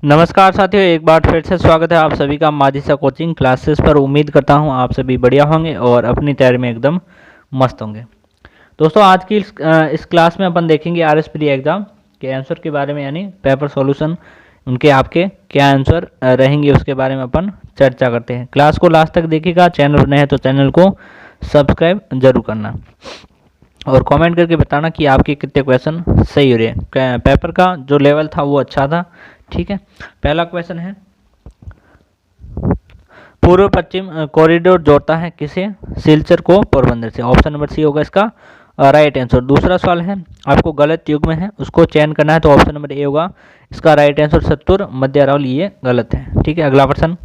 नमस्कार साथियों, एक बार फिर से स्वागत है आप सभी का माजिसा कोचिंग क्लासेस पर। उम्मीद करता हूं आप सभी बढ़िया होंगे और अपनी तैयारी में एकदम मस्त होंगे। दोस्तों, आज की इस क्लास में अपन देखेंगे आरएस प्री एग्ज़ाम के आंसर के बारे में, यानी पेपर सॉल्यूशन, उनके आपके क्या आंसर रहेंगे उसके बारे में अपन चर्चा करते हैं। क्लास को लास्ट तक देखिएगा। चैनल पर नए हैं तो चैनल को सब्सक्राइब जरूर करना और कमेंट करके बताना कि आपके कितने क्वेश्चन सही हो रहे हैं। पेपर का जो लेवल था वो अच्छा था, ठीक है। पहला क्वेश्चन है, पूर्व पश्चिम कॉरिडोर जोड़ता है किसे? सिलचर को पोरबंदर से। ऑप्शन नंबर सी होगा इसका राइट आंसर। दूसरा सवाल है, आपको गलत युग में है उसको चयन करना है, तो ऑप्शन नंबर ए होगा इसका राइट आंसर। सत्तूर मध्य अरावली, ये गलत है, ठीक है। अगला प्रश्न,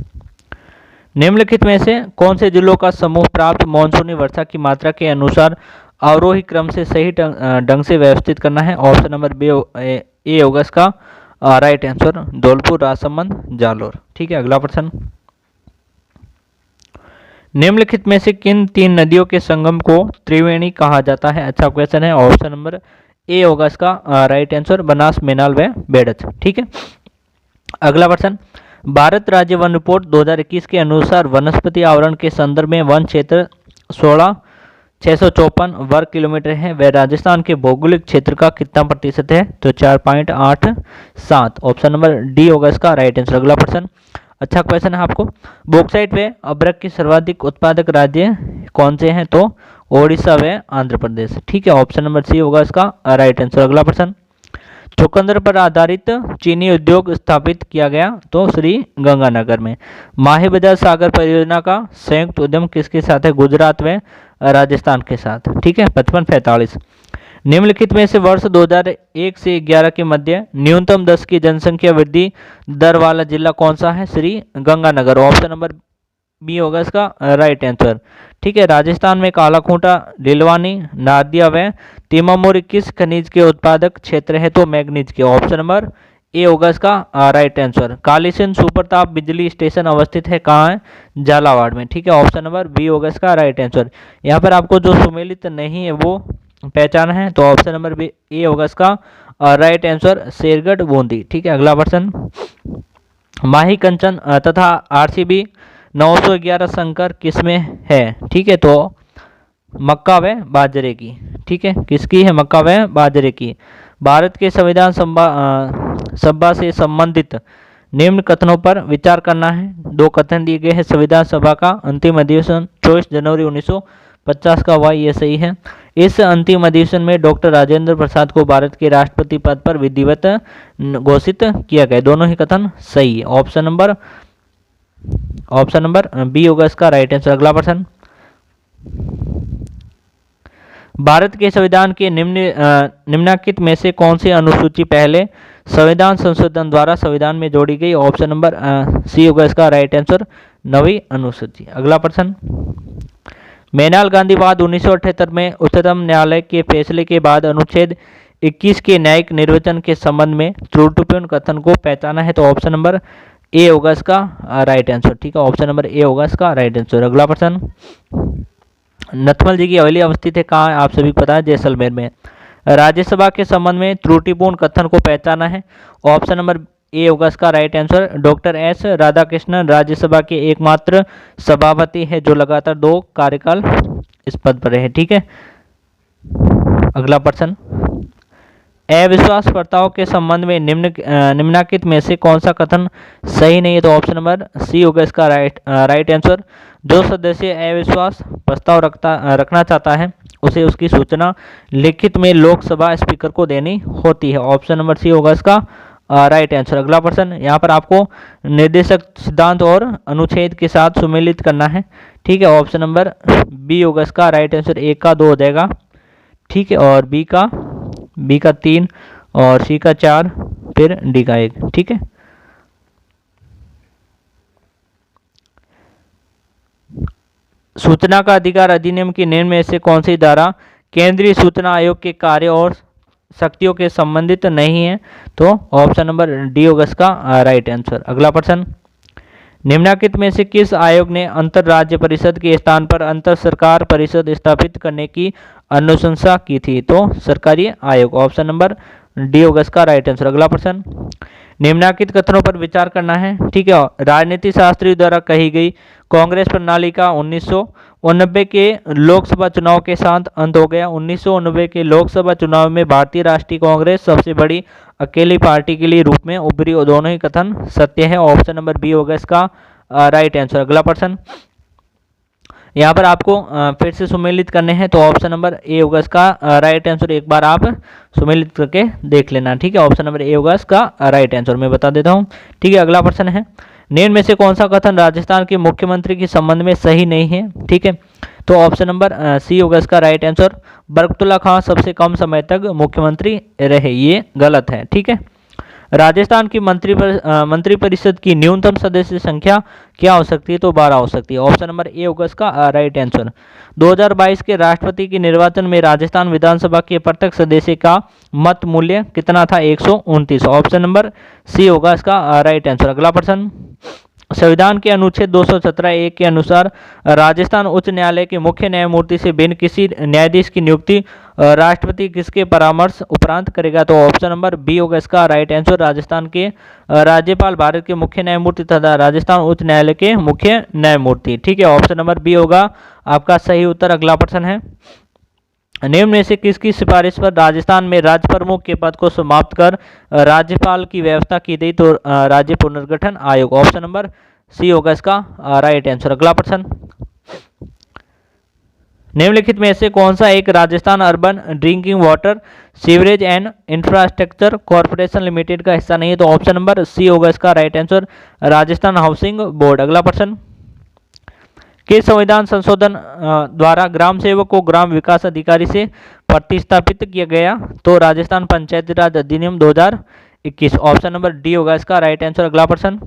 निम्नलिखित में से कौन से जिलों का समूह प्राप्त मानसूनी वर्षा की मात्रा के अनुसार अवरोही क्रम से सही ढंग से व्यवस्थित करना है? ऑप्शन नंबर बी ए होगा इसका राइट आंसर। धौलपुर, राजसमंद, जालोर, ठीक है। अगला प्रश्न, निम्नलिखित में से किन तीन नदियों के संगम को त्रिवेणी कहा जाता है? अच्छा क्वेश्चन है। ऑप्शन नंबर ए होगा इसका राइट आंसर। बनास, मेनाल व बेड़च, ठीक है। अगला प्रश्न, भारत राज्य वन रिपोर्ट 2021 के अनुसार वनस्पति आवरण के संदर्भ में वन क्षेत्र 16,654 वर्ग किलोमीटर है। वह राजस्थान के भौगोलिक क्षेत्र का कितना प्रतिशत है? तो 4.87। ऑप्शन नंबर डी होगा इसका राइट आंसर। अगला प्रश्न, अच्छा क्वेश्चन है आपको, बॉक्साइट व अभ्रक के सर्वाधिक उत्पादक राज्य कौन से हैं? तो ओडिशा व आंध्र प्रदेश, ठीक है। ऑप्शन नंबर सी होगा इसका राइट आंसर। अगला प्रश्न, चुकंदर पर आधारित चीनी उद्योग स्थापित किया गया? तो श्री गंगानगर में। माही बजाज सागर परियोजना का संयुक्त उद्यम किसके साथ है? गुजरात व राजस्थान के साथ, ठीक है। 55-45। निम्नलिखित में से वर्ष 2001 से 11 के मध्य न्यूनतम 10 की जनसंख्या वृद्धि दर वाला जिला कौन सा है? Sri Ganganagar. Option number B होगा इसका राइट आंसर, ठीक है। राजस्थान में कालाखूंटा, लीलवानी, नादिया व तिमामुर किस खनिज के उत्पादक क्षेत्र है? तो मैग्नीज के। ऑप्शन नंबर ए होगा इसका राइट आंसर। कालीसिंध सुपरताप बिजली स्टेशन अवस्थित है कहाँ है? झालावाड़ में, ठीक है। ऑप्शन नंबर बी होगा इसका राइट आंसर। यहाँ पर आपको जो सुमेलित नहीं है वो पहचान है, तो ऑप्शन नंबर बी ए होगा इसका राइट आंसर। शेरगढ़, बूंदी, ठीक है। अगला प्रश्न, माही कंचन तथा आरसीबी 911 संकर किसमें है? ठीक है, तो मक्का व बाजरे की, ठीक है। किसकी है? मक्का व बाजरे की। भारत के संविधान सभा से संबंधित निम्न कथनों पर विचार करना है। दो कथन दिए गए हैं। संविधान सभा का अंतिम अधिवेशन 24 जनवरी 1950 का हुआ, ये सही है। इस अंतिम अधिवेशन में डॉक्टर राजेंद्र प्रसाद को भारत के राष्ट्रपति पद पर विधिवत घोषित किया गया। दोनों ही कथन सही है। ऑप्शन नंबर बी होगा इसका राइट आंसर। अगला प्रश्न, भारत के संविधान के निम्नलिखित में से कौन सी अनुसूची पहले संविधान संशोधन द्वारा संविधान में जोड़ी गई? ऑप्शन नंबर सी होगा इसका राइट आंसर, 9वीं अनुसूची। अगला प्रश्न, मेनाल गांधी वाद 1978 में उच्चतम न्यायालय के फैसले के बाद अनुच्छेद 21 के न्यायिक निर्वचन के संबंध में त्रुटिपूर्ण कथन को पहचाना है? तो ऑप्शन नंबर ए होगा इसका राइट आंसर, ठीक है। ऑप्शन नंबर ए होगा इसका राइट आंसर। अगला प्रश्न, नथमल जी की हवेली अवस्थित है कहाँ? आप सभी पता है, जैसलमेर में। राज्यसभा के संबंध में त्रुटिपूर्ण कथन को पहचाना है? ऑप्शन नंबर ए होगा इसका right answer. Doctor S Radhakrishnan Rajya Sabha के एकमात्र सभापति है जो लगातार 2 कार्यकाल इस पद पर रहे, ठीक है। अगला प्रश्न, अविश्वास प्रस्ताव के संबंध में निम्नलिखित में से कौन सा कथन सही नहीं है? तो ऑप्शन नंबर सी होगा इसका राइट आंसर। जो सदस्य अविश्वास प्रस्ताव रखना चाहता है उसे उसकी सूचना लिखित में लोकसभा स्पीकर को देनी होती है। ऑप्शन नंबर सी होगा इसका राइट आंसर। अगला प्रश्न, यहाँ पर आपको निर्देशक सिद्धांत और अनुच्छेद के साथ सुमेलित करना है, ठीक है। ऑप्शन नंबर बी होगा इसका राइट आंसर। ए का 2 हो जाएगा, ठीक है, और बी का 3 और सी का 4, फिर डी का 1, ठीक है। सूचना का अधिकार अधिनियम की निम्न में से कौन सी धारा केंद्रीय सूचना आयोग के कार्य और शक्तियों के संबंधित नहीं है? तो ऑप्शन नंबर डी होगा इसका राइट आंसर। अगला प्रश्न, निम्नलिखित में से किस आयोग ने अंतर राज्य परिषद के स्थान पर अंतर सरकार परिषद स्थापित करने की अनुशंसा की थी? तो सरकारी आयोग। ऑप्शन नंबर डी होगा इसका राइट आंसर। अगला प्रश्न, निम्नलिखित कथनों पर विचार करना है। ठीक है, राजनीति शास्त्रियों द्वारा कही गई कांग्रेस प्रणाली का 1989 के लोकसभा चुनाव के साथ अंत हो गया। 1989 के लोकसभा चुनाव में भारतीय राष्ट्रीय कांग्रेस सबसे बड़ी अकेली पार्टी के लिए रूप में उभरी। और दोनों ही कथन सत्य है। ऑप्शन नंबर बी होगा इसका राइट आंसर। अगला प्रश्न, यहाँ पर आपको फिर से सुमेलित करने हैं, तो ऑप्शन नंबर ए होगा इसका राइट आंसर। एक बार आप सुमेलित करके देख लेना। ठीक है, ऑप्शन नंबर ए होगा इसका राइट आंसर। मैं बता देता हूँ। ठीक है, अगला प्रश्न है, निम्न में से कौन सा कथन राजस्थान के मुख्यमंत्री के संबंध में सही नहीं है। ठीक है, तो ऑप्शन नंबर सी होगा इसका राइट आंसर। बरकतुल्ला खान सबसे कम समय तक मुख्यमंत्री रहे, ये गलत है। ठीक है, राजस्थान की मंत्रिपरिषद की न्यूनतम सदस्य संख्या क्या हो सकती है, तो 12 हो सकती है। ऑप्शन नंबर ए होगा इसका राइट आंसर। 2022 के राष्ट्रपति के निर्वाचन में राजस्थान विधानसभा के प्रत्येक सदस्य का मत मूल्य कितना था, 129। ऑप्शन नंबर सी होगा इसका राइट आंसर। अगला प्रश्न, संविधान के अनुच्छेद 217(1) के अनुसार राजस्थान उच्च न्यायालय के मुख्य न्यायमूर्ति से भिन्न किसी न्यायाधीश की नियुक्ति राष्ट्रपति किसके परामर्श उपरांत करेगा, तो ऑप्शन नंबर बी होगा इसका राइट आंसर। राजस्थान के राज्यपाल भारत के मुख्य न्यायमूर्ति तथा राजस्थान उच्च न्यायालय के मुख्य न्यायमूर्ति। ठीक है, ऑप्शन नंबर बी होगा आपका सही उत्तर। अगला प्रश्न है, निम्न में से किसकी सिफारिश पर राजस्थान में राज्य प्रमुख के पद को समाप्त कर राज्यपाल की व्यवस्था की गई, तो राज्य पुनर्गठन आयोग। ऑप्शन नंबर सी होगा इसका राइट आंसर। अगला प्रश्न, निम्नलिखित में से कौन सा एक Rajasthan urban drinking water sewerage and infrastructure corporation limited का हिस्सा नहीं है, तो ऑप्शन नंबर सी होगा इसका right answer, Rajasthan housing board. अगला प्रश्न, किस संविधान संशोधन द्वारा ग्राम सेवक को ग्राम विकास अधिकारी से प्रतिस्थापित किया गया, तो राजस्थान पंचायती राज अधिनियम 2021। ऑप्शन नंबर डी होगा इसका राइट आंसर। अगला प्रश्न,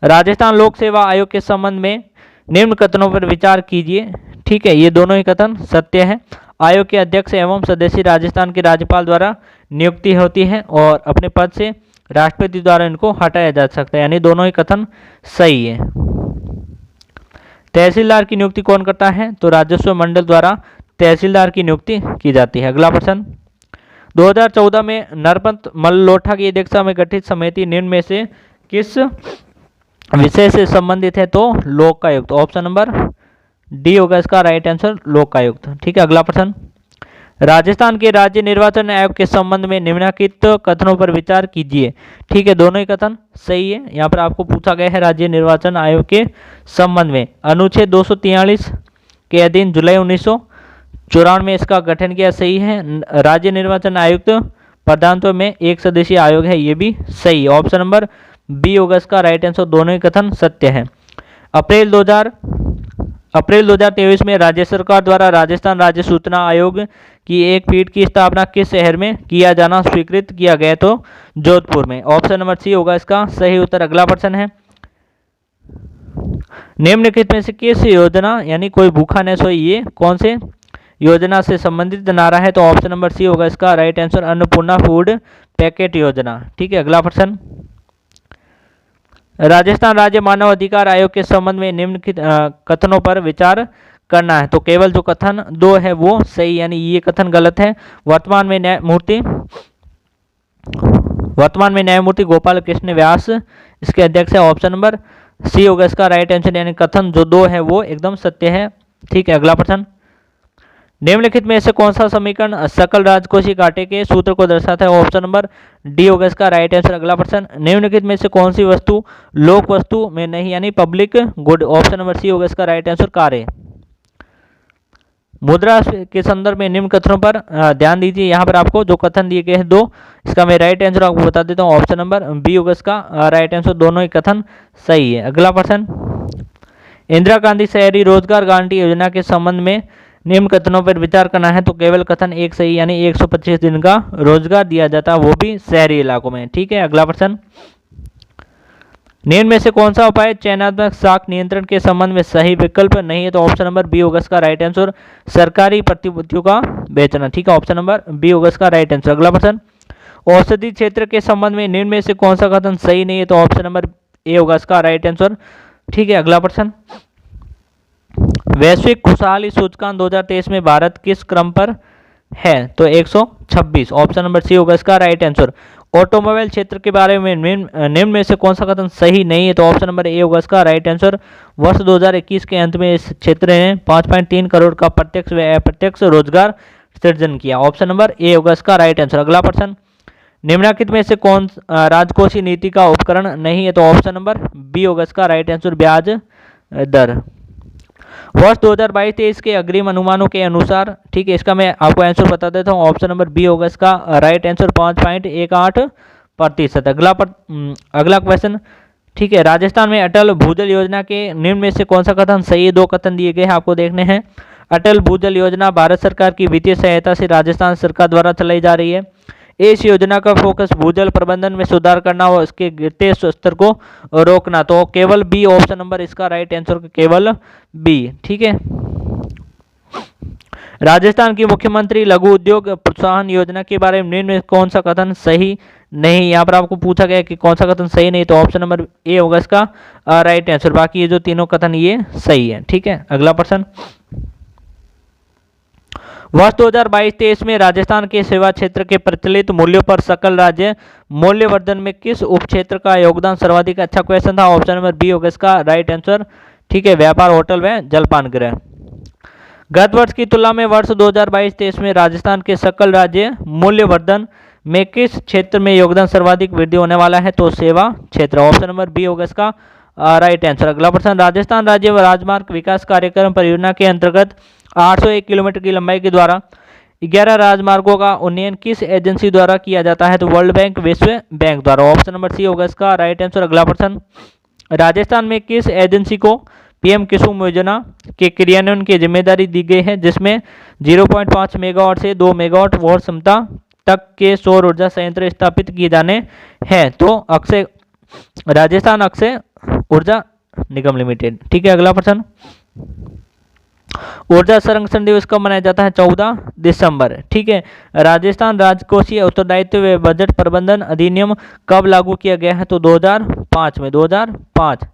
राजस्थान लोक सेवा आयोग के संबंध में निम्न कथनों पर विचार कीजिए। ठीक है, ये दोनों ही कथन सत्य है। आयोग के अध्यक्ष एवं सदस्य राजस्थान के राज्यपाल द्वारा नियुक्ति होती है और अपने पद से राष्ट्रपति द्वारा इनको हटाया जा सकता है, यानी दोनों ही कथन सही है। तहसीलदार की नियुक्ति कौन करता है, तो राजस्व मंडल द्वारा तहसीलदार की नियुक्ति की जाती है। अगला प्रश्न, 2014 में नरपत मल्लोठा की अध्यक्षता में गठित समिति निम्न में से किस विषय से संबंधित है, तो लोकायुक्त। ऑप्शन नंबर डी होगा इसका राइट आंसर, लोकायुक्त। ठीक है, अगला प्रश्न, राजस्थान के राज्य निर्वाचन आयोग के संबंध में निम्नलिखित कथनों पर विचार कीजिए। ठीक है, दोनों ही कथन सही है। यहाँ पर आपको पूछा गया है राज्य निर्वाचन आयोग के संबंध में अनुच्छेद 243 के अधीन जुलाई 1994 में इसका गठन किया, सही है। राज्य निर्वाचन आयुक्त प्रधानत्व में एक सदस्यीय आयोग है, ये भी सही है। ऑप्शन नंबर बी होगा इसका राइट आंसर, दोनों ही कथन सत्य है। अप्रैल 2023 में राज्य सरकार द्वारा राजस्थान राज्य सूचना आयोग की एक पीठ की स्थापना किस शहर में किया जाना स्वीकृत किया गया, तो जोधपुर में। ऑप्शन नंबर सी होगा इसका सही उत्तर। अगला प्रश्न है, निम्नलिखित में से किस योजना यानी कोई भूखा न सोए, ये कौन से योजना से संबंधित नारा है, तो ऑप्शन नंबर सी होगा इसका right answer, Annapurna food packet योजना। ठीक है, अगला प्रश्न, राजस्थान राज्य मानव अधिकार आयोग के संबंध में निम्नलिखित कथनों पर विचार करना है, तो केवल जो कथन दो है वो सही, यानी ये कथन गलत है। वर्तमान में न्यायमूर्ति गोपाल कृष्ण व्यास इसके अध्यक्ष है। ऑप्शन नंबर सी होगा इसका राइट आंसर, यानी कथन जो दो है वो एकदम सत्य है। ठीक है, अगला प्रश्न, निम्नलिखित में से कौन सा समीकरण सकल राजकोषीय घाटे के सूत्र को दर्शाता है, ऑप्शन नंबर डी होगा इसका राइट आंसर। अगला प्रश्न, निम्नलिखित में से कौन सी वस्तु लोक वस्तु में नहीं यानी public good, option number C होगा इसका राइट आंसर, कार है। मुद्रा के संदर्भ में निम्न कथनों पर ध्यान दीजिए। यहाँ पर आपको जो कथन दिए गए हैं दो, इसका मैं राइट आंसर आपको बता देता हूँ, ऑप्शन नंबर बी होगा इसका राइट आंसर, दोनों ही कथन सही है। अगला प्रश्न, इंदिरा गांधी शहरी रोजगार गारंटी योजना के संबंध में निम्न कथनों पर विचार करना है, तो केवल कथन एक सही, यानी 125 दिन का रोजगार दिया जाता है, वो भी शहरी इलाकों में। ठीक है, अगला प्रश्न, निम्न में से कौन सा उपाय चयनात्मक साख नियंत्रण के संबंध में सही विकल्प नहीं है, तो ऑप्शन नंबर बी होगा इसका राइट आंसर, सरकारी प्रतिभूतियों का बेचना। ठीक है, ऑप्शन नंबर बी होगा इसका राइट आंसर। अगला प्रश्न, औषधि क्षेत्र के संबंध में निम्न में से कौन सा कथन सही नहीं है, तो ऑप्शन नंबर ए होगा इसका राइट आंसर। ठीक है, अगला प्रश्न, वैश्विक खुशहाली सूचकांक 2023 में भारत किस क्रम पर है तो 126। ऑप्शन नंबर सी होगा इसका राइट आंसर। ऑटोमोबाइल क्षेत्र के बारे में निम्न में से कौन सा कथन सही नहीं है, तो ऑप्शन नंबर ए होगा इसका राइट आंसर। वर्ष 2021 के अंत में इस क्षेत्र ने 5.3 करोड़ का प्रत्यक्ष व अप्रत्यक्ष रोजगार सृजन किया। ऑप्शन नंबर ए होगा इसका राइट आंसर। अगला प्रश्न, निम्नलिखित में से कौन राजकोषीय नीति का उपकरण नहीं है, तो ऑप्शन नंबर बी होगा इसका राइट आंसर, ब्याज दर। वर्ष 2022-23 के अग्रिम अनुमानों के अनुसार, ठीक है, इसका मैं आपको आंसर बता देता हूँ। ऑप्शन नंबर बी होगा इसका राइट आंसर, 5.18%। अगला क्वेश्चन, ठीक है, राजस्थान में अटल भूजल योजना के निम्न में से कौन सा कथन सही है? दो कथन दिए गए हैं, आपको देखने हैं। अटल भूजल योजना भारत सरकार की वित्तीय सहायता से राजस्थान सरकार द्वारा चलाई जा रही है। इस योजना का फोकस भूजल प्रबंधन में सुधार करना और इसके गिरते स्तर को रोकना, तो केवल बी ऑप्शन नंबर इसका राइट आंसर, केवल बी, ठीक है। राजस्थान की मुख्यमंत्री लघु उद्योग प्रोत्साहन योजना के बारे में निम्न में कौन सा कथन सही नहीं? यहाँ पर आपको पूछा गया कि कौन सा कथन सही नहीं, तो ऑप्शन नंबर ए होगा इसका राइट आंसर। बाकी ये जो तीनों कथन ये सही है, ठीक है। अगला प्रश्न, वर्ष 2022-23 में राजस्थान के सेवा क्षेत्र के प्रचलित मूल्यों पर सकल राज्य मूल्यवर्धन में किस उप क्षेत्र का योगदान सर्वाधिक? अच्छा क्वेश्चन था। ऑप्शन नंबर बी होगा इसका राइट आंसर, ठीक है, व्यापार, होटल व जलपान गृह। गत वर्ष की तुलना में वर्ष 2022-23 में राजस्थान के सकल राज्य मूल्यवर्धन में किस क्षेत्र में योगदान सर्वाधिक वृद्धि होने वाला है? तो सेवा क्षेत्र। ऑप्शन नंबर बी होगा इसका राइट आंसर। अगला प्रश्न, राजस्थान राज्य व राजमार्ग विकास कार्यक्रम परियोजना के अंतर्गत 801 किलोमीटर की लंबाई के द्वारा 11 राजमार्गों का उन्नयन किस एजेंसी द्वारा किया जाता है? तो वर्ल्ड बैंक, विश्व बैंक द्वारा। ऑप्शन नंबर सी होगा इसका राइट आंसर। अगला प्रश्न, राजस्थान में किस एजेंसी को पीएम कुसुम योजना के क्रियान्वयन की जिम्मेदारी दी गई है, जिसमें 0.5 मेगावाट से 2 मेगावाट वोट क्षमता तक के सौर ऊर्जा संयंत्र स्थापित किए जाने हैं? तो अक्षय, राजस्थान अक्षय ऊर्जा निगम लिमिटेड, ठीक है। अगला प्रश्न, ऊर्जा संरक्षण दिवस कब मनाया जाता है? 14 दिसंबर, ठीक है। राजस्थान राजकोषीय उत्तरदायित्व व बजट प्रबंधन अधिनियम कब लागू किया गया है? तो 2005 में, 2005।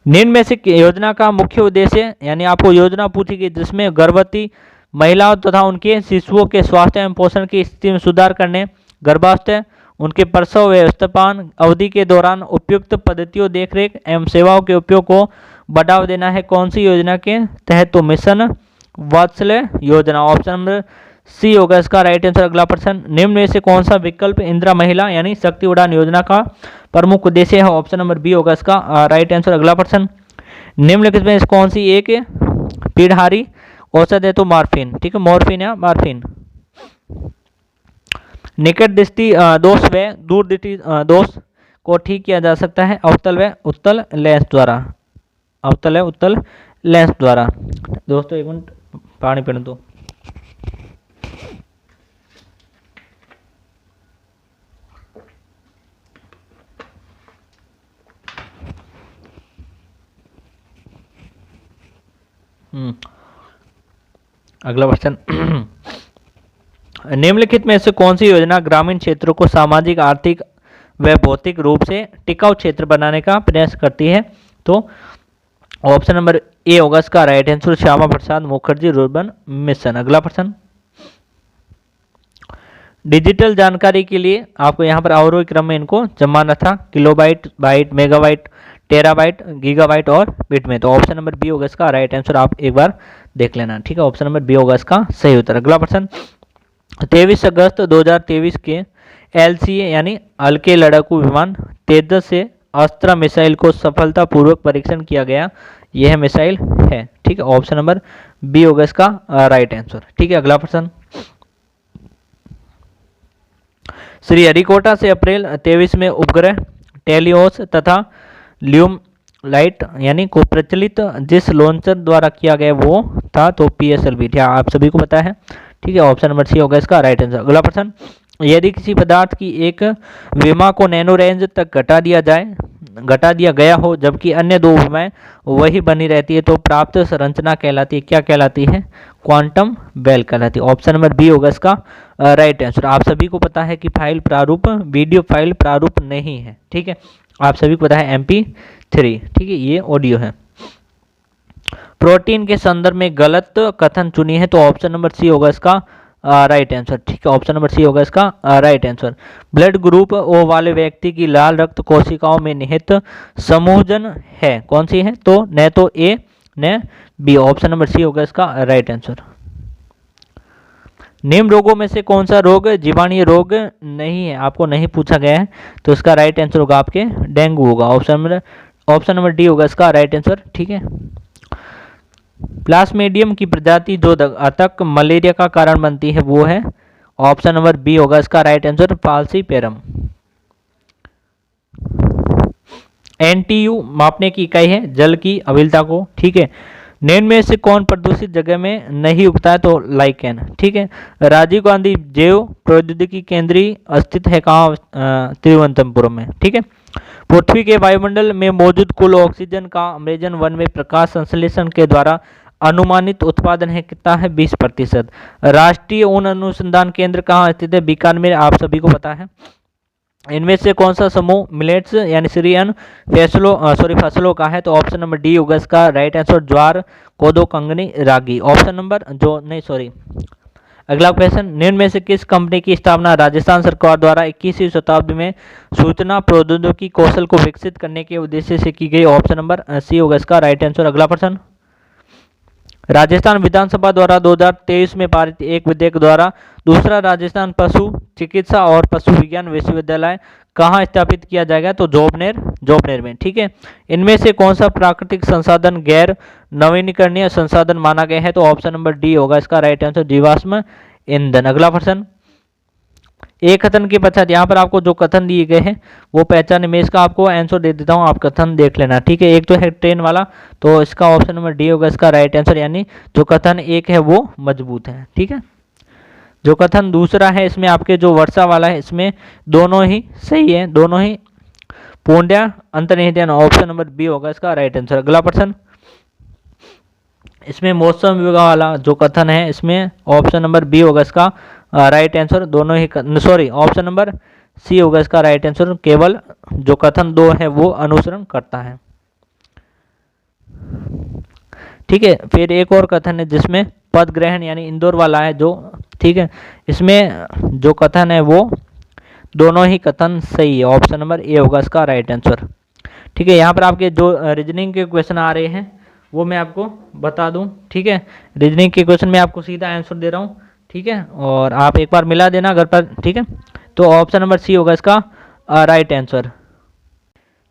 निम्न में से योजना का मुख्य उद्देश्य, यानी आपको योजना पूछी गई जिसमें गर्भवती महिलाओं तथा उनके शिशुओं के स्वास्थ्य एवं पोषण की स्थिति में सुधार करने, गर्भावस्था, उनके प्रसव व स्तनपान अवधि के दौरान उपयुक्त पद्धतियों, देखरेख एवं सेवाओं के उपयोग को बढ़ावा देना है। कौन सी योजना के तहत? तो मिशन वात्सल्य योजना। ऑप्शन नंबर सी होगा इसका राइट आंसर। अगला प्रश्न, निम्न में से कौन सा विकल्प इंदिरा महिला यानी शक्ति उड़ान योजना का प्रमुख उद्देश्य है? ऑप्शन नंबर बी होगा इसका राइट आंसर। अगला प्रश्न, निम्नलिखित में कौन सी एक पीढ़हारी औषध है? तो मॉर्फिन, ठीक है, मॉर्फिन या मॉर्फिन। निकट दृष्टि दोष व दूर दृष्टि दोष को ठीक किया जा सकता है अवतल व उत्तल लेंस द्वारा, अवतल व उत्तल लेंस द्वारा। दोस्तों एक मिनट पानी पीने दो। अगला क्वेश्चन, निम्नलिखित में से कौन सी योजना ग्रामीण क्षेत्रों को सामाजिक, आर्थिक व भौतिक रूप से टिकाऊ क्षेत्र बनाने का प्रयास करती है? तो ऑप्शन नंबर ए होगा इसका right answer, Shyama Prasad Mukherjee rurban mission. अगला प्रश्न, डिजिटल जानकारी के लिए आपको यहाँ पर अवरोही क्रम में इनको जमाना था, kilobyte, byte, megabyte, terabyte, gigabyte और बिट में। तो ऑप्शन नंबर बी होगा इसका राइट आंसर, आप एक बार देख लेना, ठीक है। ऑप्शन नंबर बी होगा इसका सही उत्तर। अगला प्रश्न, 23 अगस्त 2023 के LCA यानी हल्के लड़ाकू विमान तेजस से अस्त्र मिसाइल को सफलतापूर्वक परीक्षण किया गया, यह मिसाइल है, ठीक है। ऑप्शन नंबर बी होगा इसका राइट आंसर, ठीक है। अगला प्रश्न, श्रीहरिकोटा से अप्रैल 23 में उपग्रह टेलियोस तथा ल्यूम लाइट यानी को प्रचलित जिस लॉन्चर द्वारा किया गया वो था, तो PSLV, आप सभी को पता है, ठीक है। ऑप्शन नंबर सी होगा इसका राइट आंसर। अगला प्रश्न, यदि किसी पदार्थ की एक विमा को नैनो रेंज तक घटा दिया गया हो जबकि अन्य दो विमाएं वही बनी रहती है, तो प्राप्त संरचना कहलाती है, क्या कहलाती है? क्वांटम वेल कहलाती है। ऑप्शन नंबर बी होगा इसका राइट आंसर। आप सभी को पता है कि फाइल प्रारूप वीडियो फाइल प्रारूप नहीं है, ठीक है। आप सभी को पता है MP3, ठीक है, ये ऑडियो है। प्रोटीन के संदर्भ में गलत कथन चुनी है, तो ऑप्शन नंबर सी होगा इसका राइट आंसर। ठीक है, ऑप्शन नंबर सी होगा इसका right answer. Blood group O वाले व्यक्ति की लाल रक्त कोशिकाओं में निहित समूहजन है, कौन सी है? तो न तो ए न बी, ऑप्शन नंबर सी होगा इसका राइट आंसर। निम्न रोगों में से कौन सा रोग जीवाणु रोग नहीं है, आपको नहीं पूछा गया है, तो इसका राइट आंसर होगा आपके डेंगू होगा, ऑप्शन नंबर डी होगा इसका राइट आंसर। ठीक है, प्लाज्मोडियम की प्रजाति जो घातक मलेरिया का कारण बनती है वो है, ऑप्शन नंबर बी होगा इसका राइट आंसर, फाल्सीपेरम। एनटीयू मापने की इकाई है जल की अम्लता को। ठीक है, निम्न में से कौन प्रदूषित जगह में नहीं उगता है, तो लाइकेन। ठीक है, राजीव गांधी जैव प्रौद्योगिकी केंद्रीय स्थित है कहाँ? तिरुवनंतपुरम में। ठीक है, पृथ्वी के वायुमंडल में मौजूद कुल ऑक्सीजन का अमेजन वन में प्रकाश संश्लेषण के द्वारा अनुमानित उत्पादन है कितना है? 20%। राष्ट्रीय ऊन अनुसंधान केंद्र कहाँ स्थित है? बीकानेर, आप सभी को पता है। इनमें से कौन सा समूह मिलेट्स यानी सीरियन फसलों का है? तो ऑप्शन नंबर डी होगा इसका राइट आंसर, ज्वार, कोदो, कंगनी, रागी। ऑप्शन नंबर अगला क्वेश्चन, निम्न में से किस कंपनी की स्थापना राजस्थान सरकार द्वारा 21वीं शताब्दी में सूचना प्रौद्योगिकी कौशल को विकसित करने के उद्देश्य से की गई? ऑप्शन नंबर सी होगा इसका राइट आंसर। अगला प्रश्न, राजस्थान विधानसभा द्वारा 2023 में पारित एक विधेयक द्वारा दूसरा राजस्थान पशु चिकित्सा और पशु विज्ञान विश्वविद्यालय कहाँ स्थापित किया जाएगा? तो जोबनेर में। ठीक है, इनमें से कौन सा प्राकृतिक संसाधन गैर नवीनीकरणीय संसाधन माना गया है? तो ऑप्शन नंबर डी होगा इसका राइट आंसर, जीवाश्म ईंधन। अगला प्रश्न, एक कथन के पश्चात यहाँ पर आपको जो कथन दिए गए हैं वो पहचाने, मैं इसका आपको आंसर दे देता हूँ, आप कथन देख लेना। ठीक है, एक तो है ट्रेन वाला, तो इसका ऑप्शन नंबर डी होगा इसका राइट आंसर, यानी जो कथन एक है वो मजबूत है। ठीक है, जो कथन दूसरा है इसमें आपके जो वर्षा वाला है इसमें दोनों ही सही है, दोनों ही पूर्णतः अंतर्निहित, ऑप्शन नंबर बी होगा इसका राइट आंसर। अगला प्रश्न, इसमें मौसम विभाग वाला जो कथन है इसमें ऑप्शन नंबर बी होगा इसका राइट आंसर, दोनों ही ऑप्शन नंबर सी होगा इसका राइट आंसर, केवल जो कथन दो है वो अनुसरण करता है। ठीक है, फिर एक और कथन है जिसमें पद ग्रहण यानी इंदौर वाला है जो, ठीक है, इसमें जो कथन है वो दोनों ही कथन सही है, ऑप्शन नंबर ए होगा इसका राइट आंसर। ठीक है, यहाँ पर आपके जो रीजनिंग के क्वेश्चन आ रहे हैं वो मैं आपको बता दूं। ठीक है, रीजनिंग के क्वेश्चन में आपको सीधा आंसर दे रहा हूँ। ठीक है, और आप एक बार मिला देना घर पर। ठीक है, तो ऑप्शन नंबर सी होगा इसका राइट आंसर।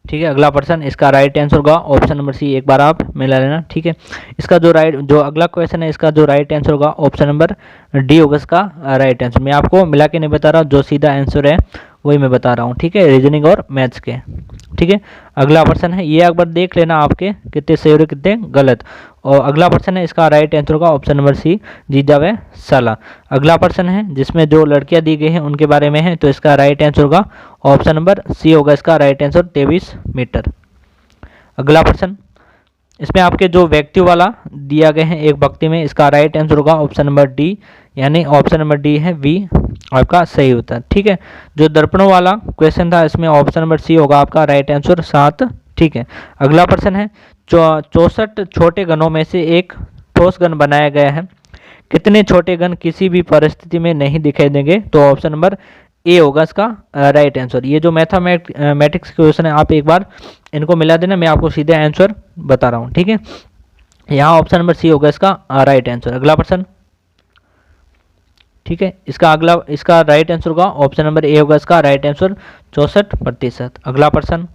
ठीक है, अगला प्रश्न, इसका राइट आंसर होगा ऑप्शन नंबर सी, एक बार आप मिला लेना। ठीक है, इसका जो अगला क्वेश्चन है इसका जो राइट आंसर होगा ऑप्शन नंबर डी होगा इसका राइट आंसर। मैं आपको मिला के नहीं बता रहा, जो सीधा आंसर है वही मैं बता रहा हूँ। ठीक है, रीजनिंग और मैथ्स के। ठीक है, अगला प्रश्न है, ये एक बार देख लेना आपके कितने सही और कितने गलत। और अगला प्रश्न है, इसका राइट आंसर होगा ऑप्शन नंबर सी, जीजा व साला। अगला प्रश्न है जिसमें जो लड़कियां दी गई हैं उनके बारे में है, तो इसका राइट आंसर होगा ऑप्शन नंबर सी होगा इसका राइट आंसर, 23 मीटर। अगला प्रश्न, इसमें आपके जो व्यक्ति वाला दिया गए हैं एक भक्ति में, इसका राइट आंसर होगा ऑप्शन नंबर डी, यानी ऑप्शन नंबर डी है वी आपका सही होता है। ठीक है, जो दर्पणों वाला क्वेश्चन था इसमें ऑप्शन नंबर सी होगा आपका राइट आंसर, 7। ठीक है, अगला प्रश्न है, 64 छोटे गणों में से एक ठोस गण बनाया गया है, कितने छोटे गण किसी भी परिस्थिति में नहीं दिखाई देंगे? तो ऑप्शन नंबर ए होगा इसका राइट आंसर। ये जो मैथमेटिक्स क्वेश्चन है आप एक बार इनको मिला देना, मैं आपको सीधे आंसर बता रहा हूँ। ठीक है, यहाँ ऑप्शन नंबर सी होगा इसका राइट आंसर। अगला प्रश्न, ठीक है, इसका राइट आंसर होगा ऑप्शन नंबर ए होगा इसका राइट आंसर, 64%। अगला प्रश्न,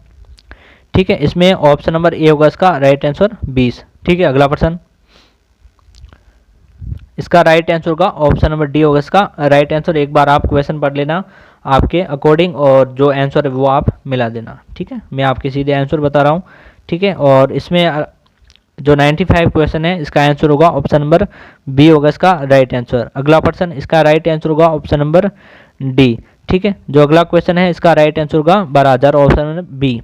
ठीक है, इसमें ऑप्शन नंबर ए होगा इसका राइट आंसर, 20। ठीक है, अगला प्रश्न, इसका राइट आंसर होगा ऑप्शन नंबर डी होगा इसका राइट आंसर। एक बार आप क्वेश्चन पढ़ लेना आपके अकॉर्डिंग और जो आंसर है वो आप मिला देना। ठीक है, मैं आपके सीधे आंसर बता रहा हूँ। ठीक है, और इसमें जो 95 क्वेश्चन है इसका आंसर होगा ऑप्शन नंबर बी होगा इसका राइट आंसर। अगला प्रश्न, इसका राइट आंसर होगा ऑप्शन नंबर डी। ठीक है, जो अगला क्वेश्चन है इसका राइट आंसर होगा 12,000, ऑप्शन नंबर बी।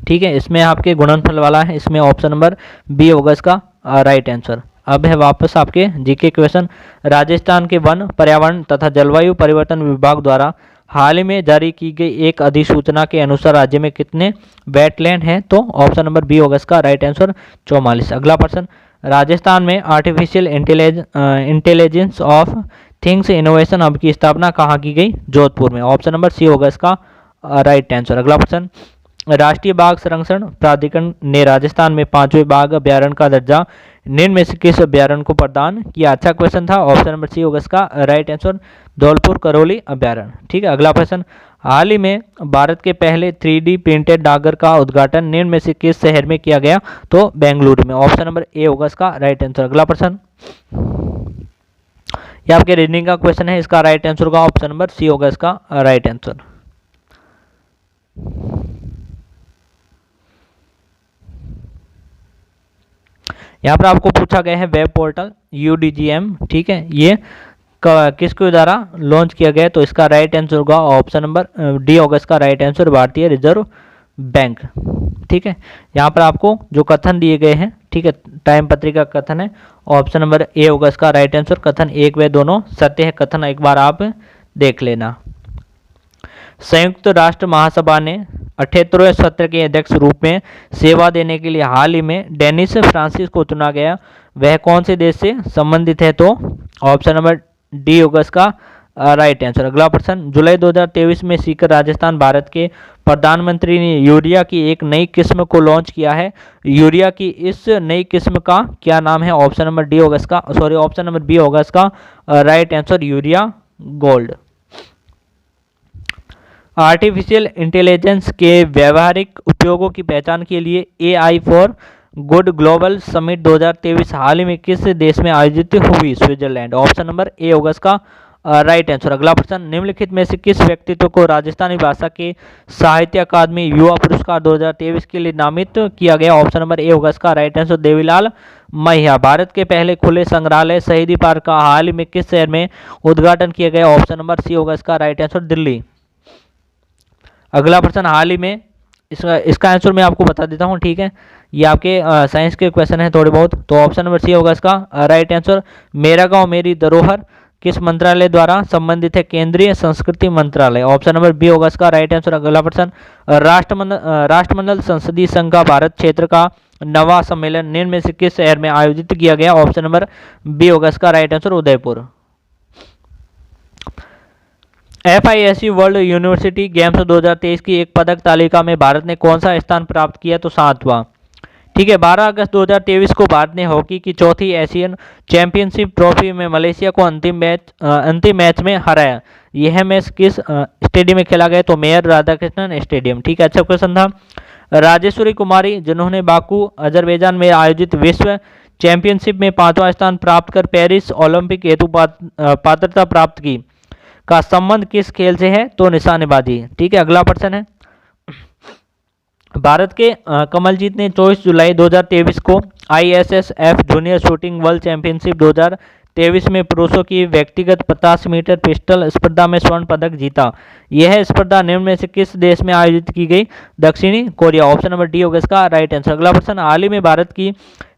ठीक है, इसमें आपके गुणनफल वाला है, इसमें ऑप्शन नंबर बी होगा इसका राइट आंसर। अब है वापस आपके जीके क्वेश्चन, राजस्थान के वन पर्यावरण तथा जलवायु परिवर्तन विभाग द्वारा हाल ही में जारी की गई एक अधिसूचना के अनुसार राज्य में कितने वेटलैंड हैं? तो ऑप्शन नंबर बी होगा इसका राइट आंसर 44। अगला प्रश्न, राजस्थान में artificial intelligence of things innovation hub की स्थापना कहाँ की गई? जोधपुर में। ऑप्शन नंबर सी होगा इसका राइट आंसर। अगला प्रश्न, राष्ट्रीय बाघ संरक्षण प्राधिकरण ने राजस्थान में 5वें बाघ अभ्यारण्य का दर्जा निम्न में से किस अभ्यारण्य को प्रदान किया? अच्छा क्वेश्चन था। ऑप्शन नंबर सी होगा इसका राइट आंसर धौलपुर करौली अभ्यारण्य। ठीक है। अगला प्रश्न, हाल ही में भारत के पहले 3D प्रिंटेड डाकघर का उद्घाटन निम्न में से किस शहर में किया गया? तो बेंगलुरु में। ऑप्शन नंबर ए होगा इसका राइट आंसर। अगला प्रश्न, ये आपके रीजनिंग का क्वेश्चन है, इसका राइट आंसर होगा ऑप्शन नंबर सी होगा इसका राइट आंसर। यहाँ पर आपको पूछा गया है वेब पोर्टल UDGM, ठीक है, ये किसके द्वारा लॉन्च किया गया? तो इसका राइट आंसर होगा ऑप्शन नंबर डी होगा इसका राइट आंसर, भारतीय रिजर्व बैंक। ठीक है। यहाँ पर आपको जो कथन दिए गए हैं, ठीक है, टाइम पत्रिका कथन है, ऑप्शन नंबर ए होगा इसका राइट आंसर। कथन एक व दोनों सत्य है। कथन एक बार आप देख लेना। संयुक्त राष्ट्र महासभा ने 78वें सत्र के अध्यक्ष रूप में सेवा देने के लिए हाल ही में डेनिस फ्रांसिस को चुना गया। वह कौन से देश से संबंधित है? तो ऑप्शन नंबर डी होगा इसका राइट आंसर। अगला प्रश्न, जुलाई 2023 में सीकर राजस्थान भारत के प्रधानमंत्री ने यूरिया की एक नई किस्म को लॉन्च किया है। यूरिया की इस नई किस्म का क्या नाम है? ऑप्शन नंबर डी होगा इसका ऑप्शन नंबर बी होगा इसका right answer, urea gold. Artificial intelligence के व्यावहारिक उपयोगों की पहचान के लिए AI for good global summit 2023 हाल ही में किस देश में आयोजित हुई? स्विट्जरलैंड। ऑप्शन नंबर ए होगा इसका राइट आंसर। अगला प्रश्न, निम्नलिखित में से किस व्यक्तित्व को राजस्थानी भाषा के साहित्य अकादमी युवा पुरस्कार 2023 के लिए नामित किया गया? ऑप्शन नंबर ए होगा इसका राइट आंसर, देवीलाल महिया। भारत के पहले खुले संग्रहालय शहीदी पार्क का हाल ही में किस शहर में उद्घाटन किया गया? ऑप्शन नंबर सी होगा इसका राइट आंसर, दिल्ली। अगला प्रश्न, हाल ही में इसका आंसर मैं आपको बता देता हूं, ठीक है, ये आपके साइंस के क्वेश्चन है थोड़े बहुत। तो ऑप्शन नंबर सी होगा इसका राइट आंसर, मेरा गांव मेरी धरोहर किस मंत्रालय द्वारा संबंधित है? केंद्रीय संस्कृति मंत्रालय। ऑप्शन नंबर बी होगा इसका राइट आंसर। अगला प्रश्न, राष्ट्रमंडल संसदीय संघ का भारत क्षेत्र का नवा सम्मेलन निम्न में से किस शहर में आयोजित किया गया? ऑप्शन नंबर बी होगा इसका right answer, Udaipur. FISU world university games 2023 की एक पदक तालिका में भारत ने कौन सा स्थान प्राप्त किया? तो 7वां। ठीक है। 12 अगस्त 2023 को भारत ने हॉकी की चौथी एशियन चैंपियनशिप ट्रॉफी में मलेशिया को अंतिम मैच में हराया। यह मैच किस स्टेडियम में खेला गया? तो मेयर राधाकृष्णन स्टेडियम। ठीक है, अच्छा क्वेश्चन था। राजेश्वरी कुमारी, जिन्होंने बाकू अजरबैजान में आयोजित विश्व चैंपियनशिप में 5वां स्थान प्राप्त कर पेरिस ओलंपिक हेतु पात्रता प्राप्त की, का संबंध किस खेल से है? तो निशानेबाजी। ठीक है। अगला प्रश्न है, भारत के कमलजीत ने 24 जुलाई 2023 को ISSF junior shooting world championship 2023 में पुरुषों की व्यक्तिगत 50 मीटर पिस्टल स्पर्धा में स्वर्ण पदक जीता। यह स्पर्धा निम्न में से किस देश में आयोजित की गई? दक्षिणी कोरिया। ऑप्शन नंबर डी होगा इसका राइट आंसर। अगला प्रश्न, हाल ही में भारत की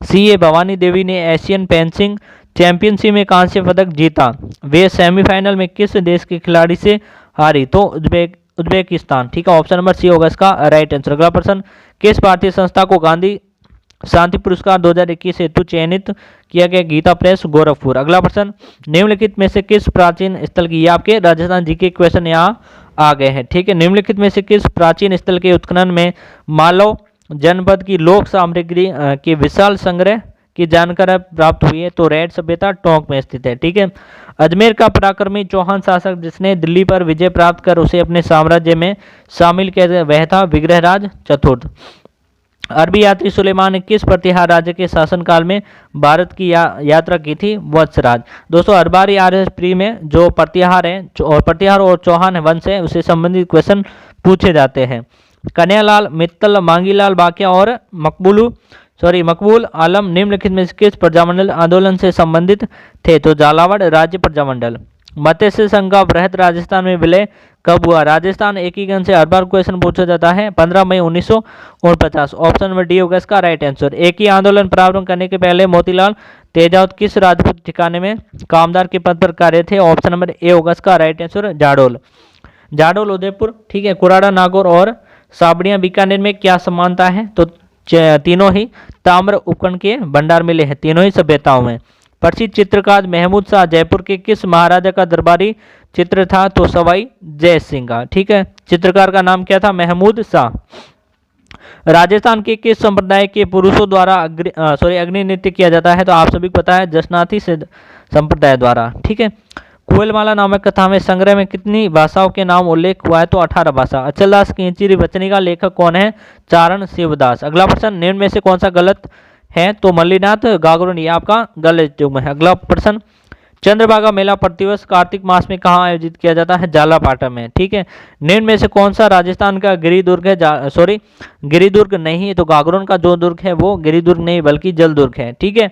CA भवानी देवी ने एशियन फेंसिंग चैंपियनशिप में कांस्य पदक जीता। वे सेमीफाइनल में किस देश के खिलाड़ी से हारी? तो उज्बेकिस्तान। ठीक है, ऑप्शन नंबर सी होगा इसका राइट आंसर। अगला प्रश्न, किस भारतीय संस्था को गांधी शांति पुरस्कार 2021 हेतु चयनित किया गया? गीता प्रेस, गोरखपुर। अगला प्रश्न, निम्नलिखित में से किस प्राचीन स्थल की, ये आपके राजस्थान जी के क्वेश्चन यहाँ आ गए हैं। ठीक है, निम्नलिखित में से किस प्राचीन स्थल के उत्खनन में मालव जनपद की लोक सामग्री के विशाल संग्रह की जानकारी प्राप्त हुई है? तो रेड सभ्यता टोंक में स्थित है। ठीक है। अजमेर का पराक्रमी चौहान शासक जिसने दिल्ली पर विजय प्राप्त कर उसे अपने साम्राज्य में शामिल किया, वह था विग्रहराज चतुर्थ। अरबी यात्री सुलेमान ने किस प्रतिहार राज्य के शासनकाल में भारत की यात्रा की थी? वत्सराज। दोस्तों, हर बार RS प्री में जो प्रतिहार है और प्रतिहार और चौहान वंश है उससे संबंधित क्वेश्चन पूछे जाते हैं। कन्हैयालाल मित्तल, मांगीलाल बाकिया और मकबूल आलम निम्नलिखित में किस प्रजामंडल आंदोलन से संबंधित थे? तो झालावाड़ राज्य प्रजामंडल। मत्स्य संघ का बृहद राजस्थान में विलय कब हुआ? राजस्थान एकीकरण से हर बार क्वेश्चन पूछा जाता है 15 मई 1949। ऑप्शन नंबर डी होगा इसका राइट आंसर। एक ही आंदोलन प्रारंभ करने के पहले मोतीलाल तेजावत किस राजपूत ठिकाने में कामदार के पद पर कार्य थे? ऑप्शन नंबर ए होगा इसका राइट आंसर, जाडोल। जाडोल उदयपुर, ठीक है, कुराड़ा नागौर और साबड़ियाँ बीकानेर में क्या समानता है? तो तीनों ही ताम्र उपकरण के भंडार मिले हैं, तीनों ही सभ्यताओं में। प्रसिद्ध चित्रकार महमूद शाह जयपुर के किस महाराजा का दरबारी चित्र था? तो सवाई जय सिंह का, ठीक है। चित्रकार का नाम क्या था? महमूद शाह। राजस्थान के किस संप्रदाय के पुरुषों द्वारा अग्नि नृत्य किया जाता है? तो आप सभी को पता है, जसनाती संप्रदाय द्वारा, ठीक है। कोयलमाला नामक कथा में संग्रह में कितनी भाषाओं के नाम उल्लेख हुआ है? तो 18 भाषा। अचलदास किंचिरी वचनी का लेखक कौन है? चारण शिवदास। अगला प्रश्न, निम्न में से कौन सा गलत है? तो मल्लीनाथ गागुन, ये आपका गलत युग्म है। अगला प्रश्न, चंद्रभागा मेला प्रतिवर्ष कार्तिक मास में कहाँ आयोजित किया जाता है? झालापाटन में, ठीक है। निम्न में से कौन सा राजस्थान का गिरिदुर्ग है? गिरिदुर्ग नहीं, तो गागरोन का जो दुर्ग है वो गिरिदुर्ग नहीं बल्कि जल दुर्ग है, ठीक है।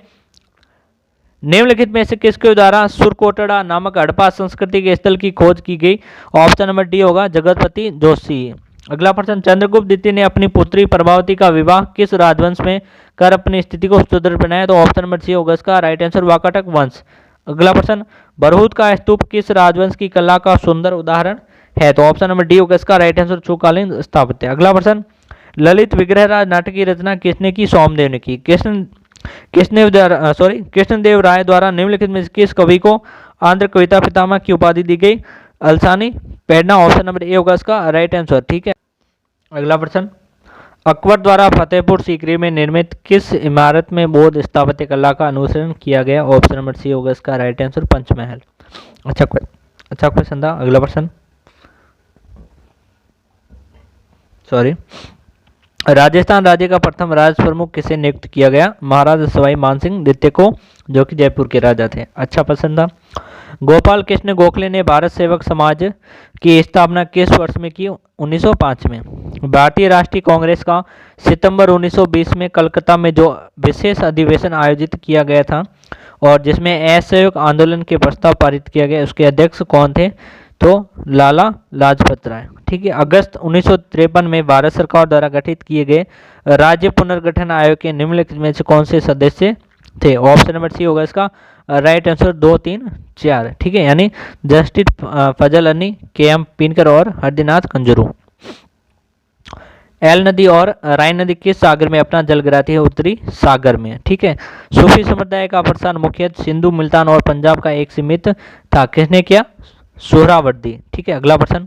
निम्नलिखित में से किसके द्वारा सुरकोटड़ा नामक हड़प्पा संस्कृति के स्थल की खोज की गई? ऑप्शन नंबर डी होगा जगतपति जोशी। अगला प्रश्न, चंद्रगुप्त द्वितीय ने अपनी पुत्री प्रभावती का विवाह किस राजवंश में कर अपनी स्थिति को सुदृढ़ बनाया? तो ऑप्शन नंबर सी होगा इसका राइट आंसर, वाकाटक वंश। अगला प्रश्न, बरहूत का स्तूप किस राजवंश की कला का सुंदर उदाहरण है? तो ऑप्शन नंबर डी होगा इसका राइट आंसर, चूकालीन स्थापत्य। अगला प्रश्न, ललित विग्रहराज नाटक की रचना किसने की? सोमदेव ने की। कृष्णदेव राय द्वारा निम्नलिखित में किस कवि को आंध्र कविता पितामह की उपाधि दी गई? अलसानी पेडना। ऑप्शन नंबर ए होगा इसका राइट आंसर, ठीक है। अगला प्रश्न, अकबर द्वारा फतेहपुर सीकरी में निर्मित किस इमारत में बौद्ध स्थापत्य कला का अनुसरण किया गया? ऑप्शन नंबर सी होगा इसका राइट आंसर, पंचमहल। अच्छा क्वेश्चन था। अगला प्रश्न, राजस्थान राज्य का प्रथम राज प्रमुख किसे नियुक्त किया गया? महाराजा सवाई मानसिंह द्वितीय को, जो कि जयपुर के राजा थे। अच्छा प्रश्न था। गोपाल कृष्ण गोखले ने भारत सेवक समाज की स्थापना किस वर्ष में की? 1905 में। भारतीय राष्ट्रीय कांग्रेस का सितंबर 1920 में कलकत्ता में जो विशेष अधिवेशन आयोजित किया गया था और जिसमें असहयोग आंदोलन के प्रस्ताव पारित किया गया, उसके अध्यक्ष कौन थे? तो लाला लाजपत राय, ठीक है। अगस्त 1953 में भारत सरकार द्वारा गठित किए गए राज्य पुनर्गठन आयोग के निम्नलिखित में से कौन से सदस्य थे? ऑप्शन नंबर सी होगा इसका राइट आंसर, 2, 3, 4, ठीक है, यानी जस्टिस फजल अली, के.एम. पिनकर और हरदीनाथ कंजरू। एल नदी और राइन नदी किस सागर में अपना जल गिराती है? उत्तरी सागर में, ठीक है। सूफी संप्रदाय का प्रसार मुख्यतः सिंधु, मुल्तान और पंजाब का एक सीमित था, किसने किया? सोहरावर्दी, ठीक है। अगला प्रश्न,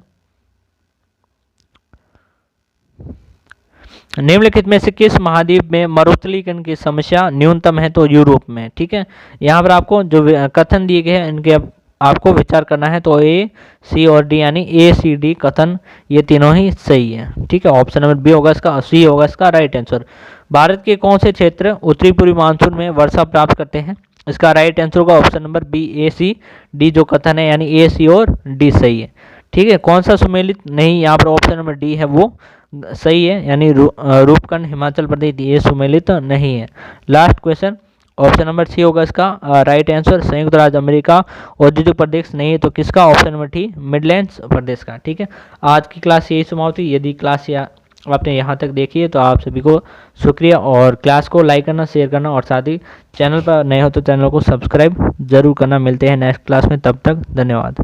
निम्नलिखित में से किस महाद्वीप में मरुस्थलीकरण की समस्या न्यूनतम है? तो यूरोप में, ठीक है। यहाँ पर आपको जो कथन दिए गए हैं इनके आपको विचार करना है, तो ए, सी और डी, यानी ए, सी, डी कथन ये तीनों ही सही है, ठीक है। ऑप्शन नंबर बी होगा इसका, सी होगा इसका राइट आंसर। भारत के कौन से क्षेत्र उत्तरी पूर्वी मानसून में वर्षा प्राप्त करते हैं? इसका राइट आंसर होगा ऑप्शन नंबर बी, ए, सी, डी जो कथन है, यानी ए, सी और डी सही है, ठीक है। कौन सा सुमेलित नहीं? यहाँ पर ऑप्शन नंबर डी है वो सही है, यानी रूपकुंड हिमाचल प्रदेश ये सुमेलित नहीं है। Last question, option number C होगा इसका राइट आंसर, संयुक्त राज्य अमेरिका औद्योगिक प्रदेश नहीं है, तो किसका? ऑप्शन नंबर डी, मिडलैंड्स प्रदेश का, ठीक है। आज की क्लास यही समाप्त हुई। यदि क्लास आपने यहाँ तक देखी है तो आप सभी को शुक्रिया, और क्लास को लाइक करना, शेयर करना और साथ ही चैनल पर नए हो तो चैनल को सब्सक्राइब जरूर करना। मिलते हैं नेक्स्ट क्लास में, तब तक धन्यवाद।